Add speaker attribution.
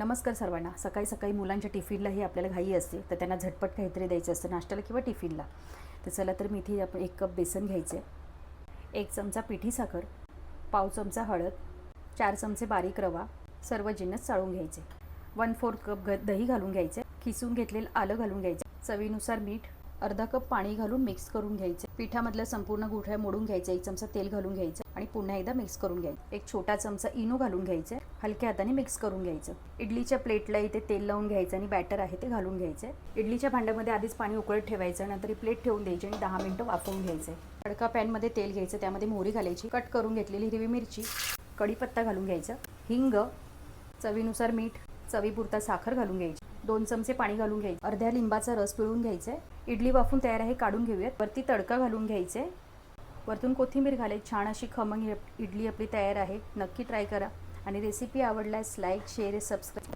Speaker 1: नमस्कार सर्वांना. सकाळी सकाळी मुलांच्या टिफिनलाही आपल्याला घाई असते, तर त्यांना झटपट काहीतरी द्यायचं असतं नाश्त्याला किंवा टिफिनला. तर चला तर मी इथे आपण 1 कप बेसन घ्यायचे, 1 चमचा पिठी साखर, पाव चमचा हळद, 4 चमचे बारीक रवा, सर्व जिन्नस चाळून घ्यायचे. 1/4 कप दही घालून घ्यायचे, किसून घेतलेलं आलं घालून घ्यायचे, चवीनुसार मीठ, अर्धा कप पाणी घालून मिक्स करून घ्यायचे. पिठामधल्या संपूर्ण गुठळ्या मोडून घ्यायच्या, 1 चमचा तेल घालून घ्यायचं आणि पुन्हा एकदा मिक्स करून घ्यायचं. 1 छोटा चमचा इनो घालून घ्यायचे, हलक्या हाताने मिक्स करून घ्यायचं. इडलीच्या प्लेटला इथे तेल लावून घ्यायचं आणि बॅटर आहे ते घालून घ्यायचे. इडलीच्या भांड्यामध्ये आधीच पाणी उकळत ठेवायचं, नंतर ही प्लेट ठेवून द्यायची आणि 10 मिनिटं वाफवून घ्यायचे. तडका पॅनमध्ये तेल घ्यायचं, त्यामध्ये मोहरी घालायची, कट करून घेतलेली हिरवी मिरची, कढीपत्ता घालून घ्यायचा, हिंग, चवीनुसार मीठ, चवीपुरता साखर घालून घ्यायची, 2 चमचे पाणी घालून घ्यायचे, अर्ध्या लिंबाचा रस पिळून घ्यायचा. इडली वाफून तयार आहे, काढून घेऊयात. वरती तडका घालून घ्यायचे, वरतून कोथिंबीर घालायची. छान अशी खमंग इडली आपली तयार आहे. नक्की ट्राय करा आणि रेसिपी आवडल्यास लाईक, शेअर, सबस्क्राईब